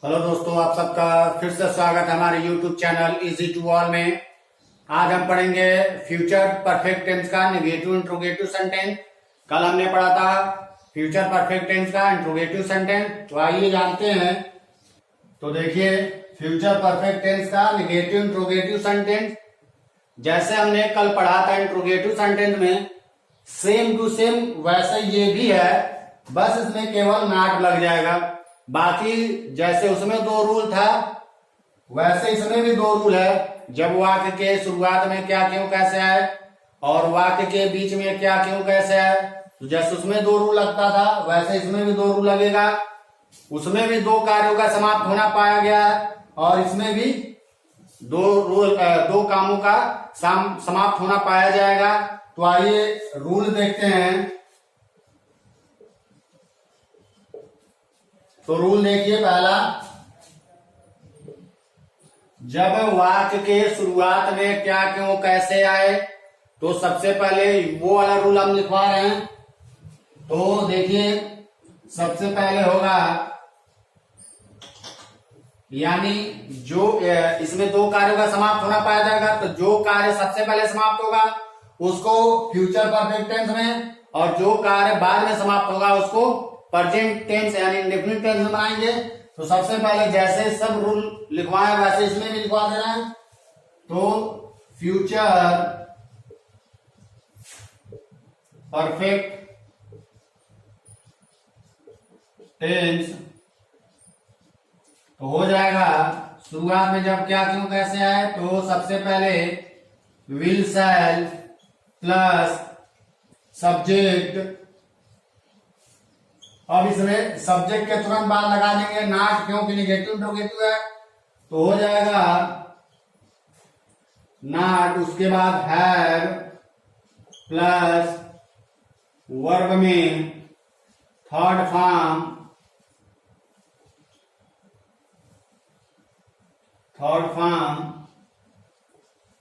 Hello दोस्तों, आप सबका फिर से स्वागत है हमारे YouTube चैनल इजी टू ऑल में। आज हम पढ़ेंगे फ्यूचर परफेक्ट टेंस का नेगेटिव इंट्रोगेटिव सेंटेंस। कल हमने पढ़ा था फ्यूचर परफेक्ट टेंस का इंट्रोगेटिव सेंटेंस, तो आइए जानते हैं। तो देखिए, फ्यूचर परफेक्ट टेंस का नेगेटिव इंट्रोगेटिव सेंटेंस जैसे हमने कल पढ़ा था इंट्रोगेटिव सेंटेंस में, सेम टू सेम वैसे ये भी है, बस इसमें केवल नॉट लग जाएगा। बाकी जैसे उसमें दो रूल था वैसे इसमें भी दो रूल है। जब वाक्य के शुरुआत में क्या क्यों कैसे आए और वाक्य के बीच में क्या क्यों कैसे आए, तो जैसे उसमें दो रूल लगता था वैसे इसमें भी दो रूल लगेगा। उसमें भी दो कार्यों का समाप्त होना पाया गया है और इसमें भी दो कामों का समाप्त होना पाया जाएगा। तो आइए रूल देखते हैं। तो रूल देखिए, पहला, जब वाक्य के शुरुआत में क्या क्यों कैसे आए तो सबसे पहले वो वाला रूल हम लिखवा रहे हैं। तो देखिए, सबसे पहले होगा, यानी जो इसमें दो कार्यों का समाप्त होना पाया जाएगा, तो जो कार्य सबसे पहले समाप्त होगा उसको फ्यूचर परफेक्ट टेंस में, और जो कार्य बाद में समाप्त होगा उसको प्रेजेंट टेंस यानी इंडेफिनिट टेंस में बनाएंगे। तो सबसे पहले जैसे सब रूल लिखवाए वैसे इसमें भी लिखवा देना है। तो फ्यूचर परफेक्ट टेंस तो हो जाएगा, शुरुआत में जब क्या क्यों कैसे आए तो सबसे पहले विल शैल प्लस सब्जेक्ट। अब इसमें सब्जेक्ट के तुरंत बाद लगा देंगे नॉट, क्योंकि नेगेटिव इंट्रोगेटिव है, तो हो जाएगा नॉट। उसके बाद हैव प्लस वर्ब में थर्ड फॉर्म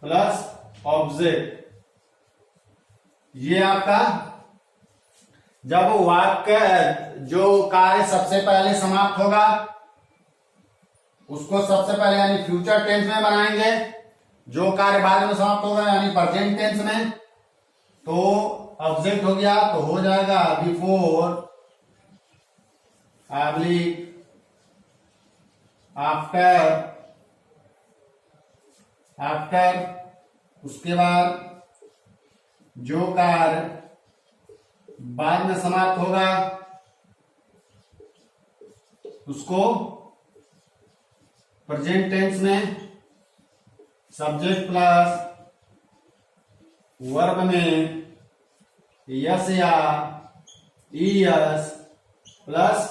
प्लस ऑब्जेक्ट। ये आपका जब वाक्य जो कार्य सबसे पहले समाप्त होगा उसको सबसे पहले यानी फ्यूचर टेंस में बनाएंगे, जो कार्य बाद में समाप्त होगा यानी प्रेजेंट टेंस में। तो ऑब्जेक्ट हो गया, तो हो जाएगा बिफोर, आफ्टर। उसके बाद जो कार्य बाद में समाप्त होगा उसको प्रेजेंट टेंस में सब्जेक्ट प्लस वर्ब में यस या ईएस प्लस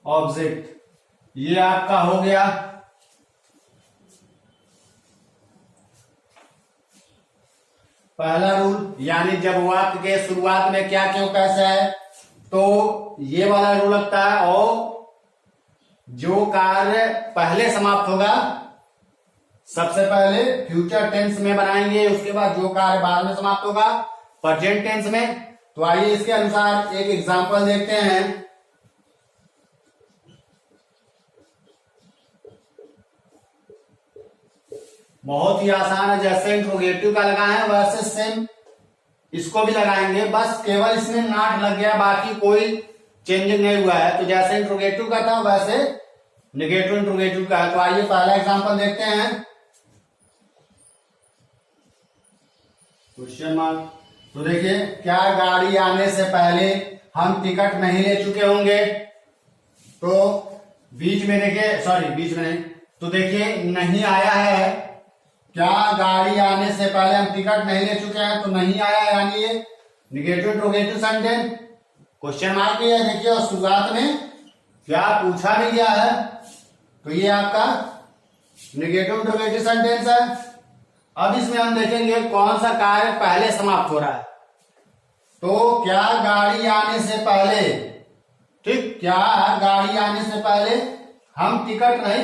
ऑब्जेक्ट। ये आपका हो गया। पहला रूल, यानी जब वाक्य के शुरुआत में क्या क्यों कैसे है तो ये वाला रूल लगता है, और जो कार्य पहले समाप्त होगा सबसे पहले फ्यूचर टेंस में बनाएंगे, उसके बाद जो कार्य बाद में समाप्त होगा प्रेजेंट टेंस में। तो आइए इसके अनुसार एक एग्जांपल देखते हैं। बहुत ही आसान है, जैसे इंट्रोगेटिव का लगाए हैं वैसे सेम इसको भी लगाएंगे, बस केवल इसमें नॉट लग गया, बाकी कोई चेंजिंग नहीं हुआ है। तो जैसे इंट्रोगेटिव का था वैसे नेगेटिव इंट्रोगेटिव का है। तो आइए पहला एग्जांपल देखते हैं। Question mark. तो देखिए, क्या गाड़ी आने से पहले हम टिकट नहीं ले चुके होंगे? तो बीच में नहीं, तो देखिए नहीं आया है। क्या गाड़ी आने से पहले हम टिकट नहीं ले चुके हैं? तो नहीं आया है, यानी ये negative interrogative sentence. Question mark भी है देखिए, और शुरुआत में क्या पूछा भी गया है, तो ये आपका नेगेटिव इंट्रोगेटिव सेंटेंस है। अब इसमें हम देखेंगे कौन सा कार्य पहले समाप्त हो रहा है। तो क्या गाड़ी आने से पहले, ठीक, क्या गाड़ी आने से पहले हम टिकट नहीं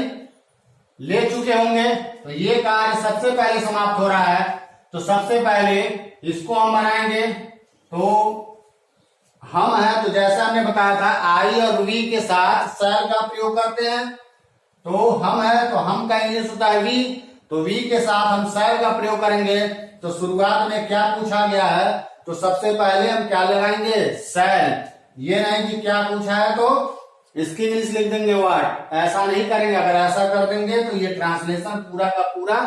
ले चुके होंगे, तो ये कार्य सबसे पहले समाप्त हो रहा है। तो सबसे पहले इसको हम बनाएंगे। तो हम हैं, तो जैसा हमने बताया था आई और वी के साथ शैल का प्रयोग करते हैं। तो हम है तो हम का इंग्लिश होता है वी, तो वी के साथ हम शैल का प्रयोग करेंगे। तो शुरुआत में क्या पूछा गया है, तो सबसे पहले हम क्या लगाएंगे, शैल। ये नहीं कि क्या पूछा है तो इसकी इंग्लिश लिख देंगे व्हाट, ऐसा नहीं करेंगे। अगर ऐसा कर देंगे तो ये ट्रांसलेशन पूरा का पूरा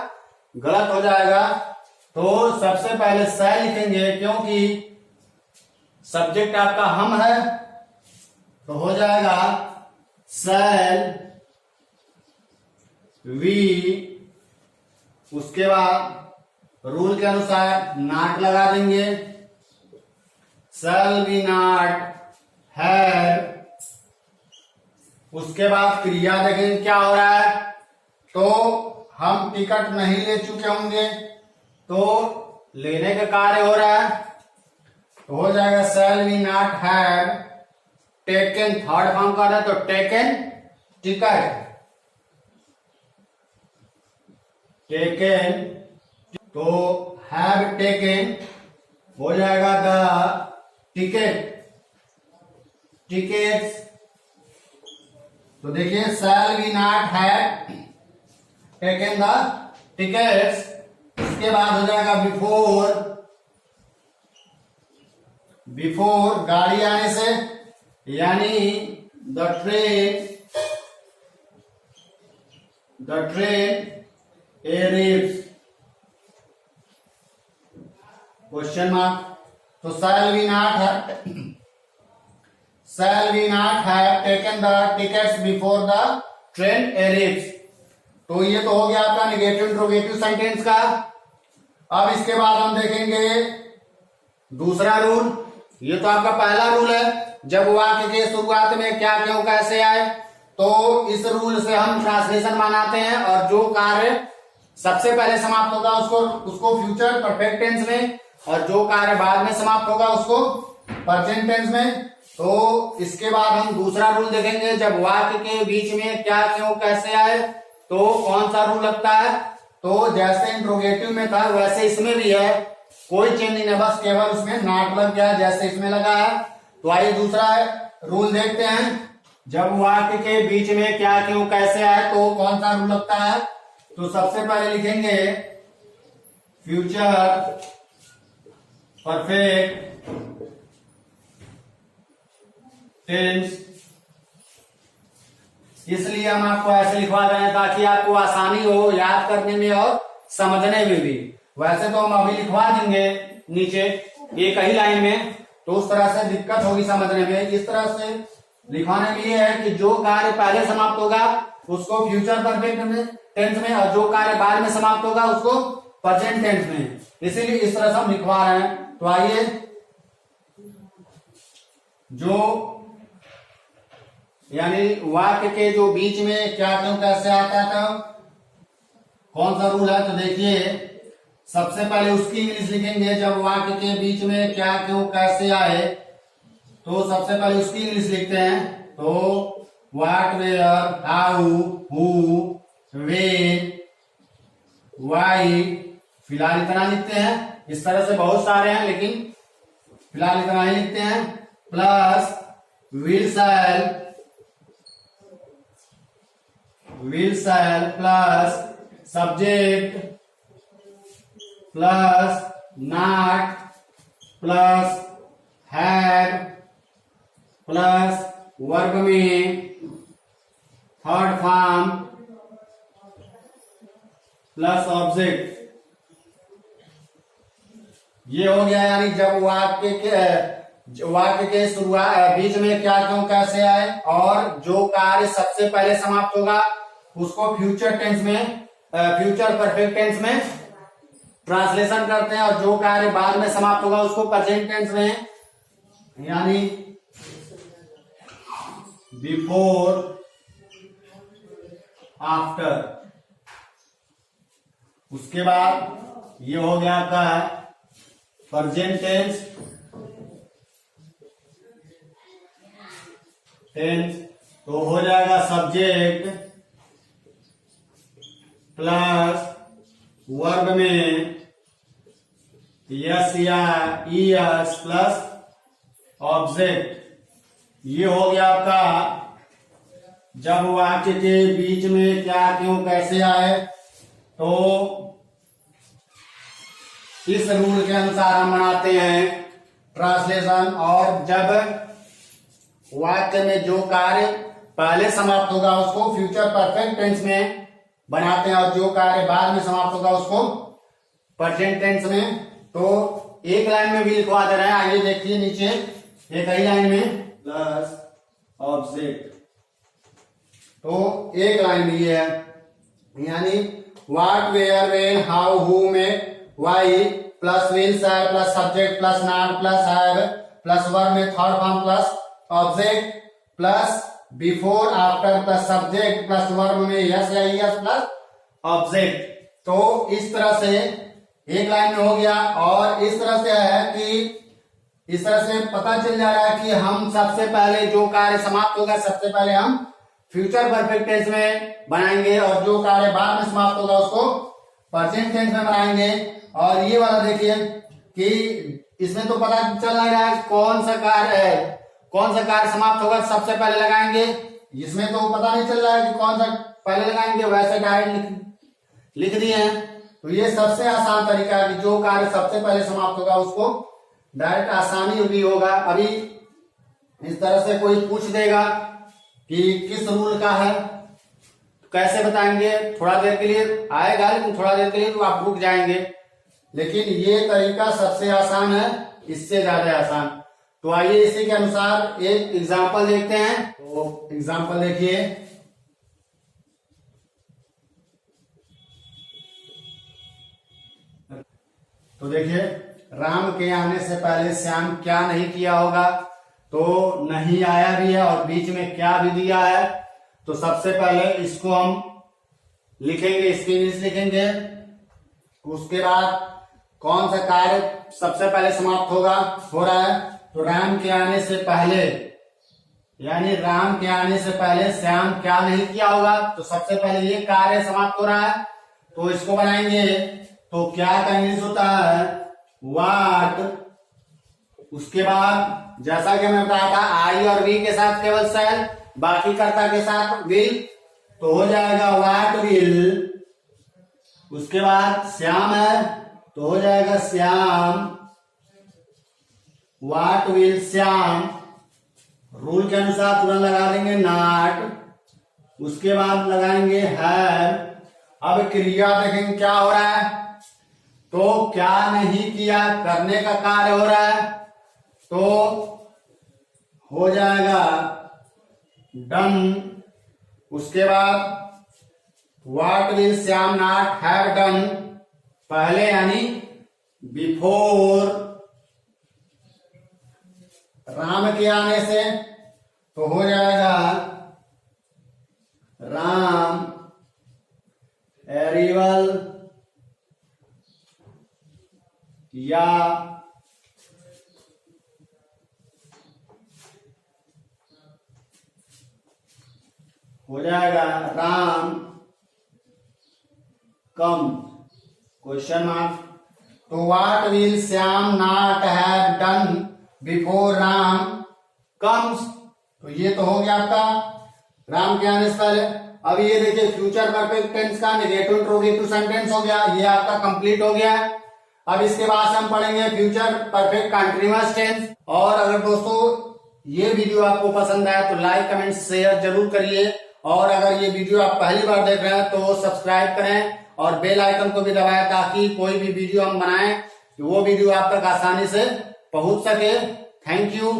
गलत हो जाएगा। तो सबसे पहले शैल लिखेंगे, क्योंकि सब्जेक्ट आपका हम है, तो हो जाएगा शैल वी। उसके बाद रूल के अनुसार नॉट लगा देंगे, शैल वी नॉट हैव। उसके बाद क्रिया देखेंगे क्या हो रहा है, तो हम टिकट नहीं ले चुके होंगे, तो लेने का कार्य हो रहा है, तो हो जाएगा shall we not have taken. Third form कर रहा है तो टेकन टिकट, टेकन। तो हैव टेकन हो जाएगा द टिकट, टिकट्स। तो देखिए shall we not have taken the tickets. उसके बाद हो जाएगा बिफोर, बिफोर गाड़ी आने से, यानी the train arrives, question mark. तो shall we not have taken the tickets before the train arrives। तो ये तो हो गया आपका निगेटिव इंट्रोगेटिव सेंटेंस का। अब इसके बाद हम देखेंगे दूसरा रूल। ये तो आपका पहला रूल है, जब वाक्य के शुरुआत में क्या क्यों कैसे आए, तो इस रूल से हम ट्रांसलेशन बनाते हैं, और जो कार्य सबसे पहले समाप्त होगा उसको फ्यूचर परफेक्ट टेंस में, और जो कार्य बाद में समाप्त होगा उसको प्रेजेंट टेंस में। तो इसके बाद हम दूसरा रूल देखेंगे, जब वाक्य के बीच में क्या क्यों कैसे आए तो कौन सा रूल लगता है। तो जैसे इंट्रोगेटिव में था वैसे इसमें भी है, कोई चेंज नहीं है, बस केवल उसमें नॉट लग गया जैसे इसमें लगा है। तो आइए दूसरा रूल देखते हैं, जब वाक्य के बीच में क्या क्यों कैसे आए तो कौन सा रूल लगता है। तो सबसे पहले लिखेंगे फ्यूचर परफेक्ट टेंस। इसलिए हम आपको ऐसे लिखवा रहे हैं ताकि आपको आसानी हो याद करने में और समझने में भी। वैसे तो हम अभी लिखवा देंगे नीचे एक ही लाइन में, तो उस तरह से दिक्कत होगी समझने में। इस तरह से लिखवाने में ये है कि जो कार्य पहले समाप्त होगा उसको फ्यूचर परफेक्ट टेंस में, और जो कार्य बाद में समाप्त होगा उसको प्रेजेंट टेंस में। इसीलिए इस तरह से हम लिखवा रहे हैं। तो आइए, जो यानी वाक्य के जो बीच में क्या क्यों कैसे आता था, कौन सा रूल है, तो देखिए सबसे पहले उसकी इंग्लिश लिखेंगे। जब वाक्य के बीच में क्या क्यों कैसे आए तो सबसे पहले उसकी इंग्लिश लिखते हैं। तो what, where, how, who, when, why, फिलहाल इतना लिखते हैं। इस तरह से बहुत सारे हैं लेकिन फिलहाल इतना ही लिखते हैं। Plus will shell plus subject plus not plus have plus वर्ग में थर्ड फॉर्म प्लस ऑब्जेक्ट। ये हो गया, यानी जब वाक्य के शुरुआत बीच में क्या क्यों कैसे आए, और जो कार्य सबसे पहले समाप्त होगा उसको फ्यूचर टेंस में, फ्यूचर परफेक्ट टेंस में ट्रांसलेशन करते हैं, और जो कार्य बाद में समाप्त होगा उसको प्रेजेंट टेंस में, यानी बिफोर, आफ्टर। उसके बाद ये हो गया आपका प्रेजेंट टेंस, तो हो जाएगा सब्जेक्ट प्लस वर्ब में यस या ईएस प्लस ऑब्जेक्ट। ये हो गया आपका जब वाक्य के बीच में क्या क्यों कैसे आए, तो इस रूल के अनुसार हम बनाते हैं ट्रांसलेशन। और जब वाक्य में जो कार्य पहले समाप्त होगा उसको फ्यूचर परफेक्ट टेंस में बनाते हैं, और जो कार्य बाद में समाप्त होगा उसको प्रेजेंट टेंस में। तो एक लाइन में भी लिखवा दे रहे हैं, आइए देखिए नीचे एक ही लाइन में प्लस ऑब्जेक्ट। तो एक लाइन भी है, यानी what where when how who में वाई प्लस विल शायद plus subject plus not plus have plus verb में third form plus object plus before after plus subject plus verb में यस या यस प्लस ऑब्जेक्ट। तो इस तरह से एक लाइन में हो गया। और इस तरह से है कि इस तरह से पता चल जा रहा है कि हम सबसे पहले जो कार्य समाप्त होगा सबसे पहले हम फ्यूचर परफेक्ट टेंस में बनाएंगे, और जो कार्य बाद में समाप्त होगा उसको प्रेजेंट टेंस में बनाएंगे। और ये वाला देखिए कि इसमें तो पता चल नहीं रहा है कौन सा कार्य है, कौन सा कार्य समाप्त होगा सबसे पहले लगाएंगे, इसमें तो पता नहीं चल रहा है कि कौन सा पहले लगाएंगे, वैसे डायरेक्ट लिख दिए हैं। तो ये सबसे आसान तरीका है कि जो कार्य सबसे पहले समाप्त होगा उसको डायरेक्ट आसानी भी होगा। अभी इस तरह से कोई पूछ देगा कि किस रूल का है, कैसे बताएंगे, थोड़ा देर के लिए आएगा लेकिन थोड़ा देर के लिए तो आप रुक जाएंगे, लेकिन ये तरीका सबसे आसान है, इससे ज्यादा आसान। तो आइए इसी के अनुसार एक एग्जाम्पल देखते हैं। तो एग्जाम्पल देखिए, तो देखिए राम के आने से पहले श्याम क्या नहीं किया होगा, तो नहीं आया भी है और बीच में क्या भी दिया है। तो सबसे पहले इसको हम लिखेंगे, इसके इंग्लिश लिखेंगे, उसके बाद कौन सा कार्य सबसे पहले समाप्त होगा हो रहा है, तो राम के आने से पहले, यानी राम के आने से पहले श्याम क्या नहीं किया होगा, तो सबसे पहले ये कार्य समाप्त हो रहा है तो इसको बनाएंगे। तो क्या का इंग्लिश होता है व्हाट, उसके बाद जैसा कि मैं बताया था आई और वी के साथ केवल शैल, बाकी कर्ता के साथ विल, तो हो जाएगा व्हाट विल। उसके बाद श्याम है तो हो जाएगा Shyam, what will Shyam. Rule के अनुसार तुरंत लगा देंगे नॉट, उसके बाद लगाएंगे हैव। अब क्रिया देखेंगे क्या हो रहा है, तो क्या नहीं किया करने का कार्य हो रहा है, तो हो जाएगा डन। उसके बाद what will Shyam not have done, पहले यानी बिफोर राम के आने से, तो हो जाएगा राम एरिवल या हो जाएगा राम कम क्वेश्चन मार्क। तो what will Shyam not have done before Ram comes, तो ये तो हो गया आपका राम के आने से पहले। अब ये देखिए फ्यूचर परफेक्ट टेंस का नेगेटिव इंट्रोगेटिव सेंटेंस हो गया, ये आपका कंप्लीट हो गया। अब इसके बाद हम पढ़ेंगे फ्यूचर परफेक्ट कंटीन्यूअस टेंस। और अगर दोस्तों ये वीडियो आपको पसंद आया तो लाइक कमेंट शेयर जरूर करिए, और अगर ये वीडियो आप पहली बार देख रहे हैं तो सब्सक्राइब करें और बेल आइकन को भी दबाएं, ताकि कोई भी वीडियो हम बनाएं वो वीडियो आप तक आसानी से पहुंच सके। Thank you.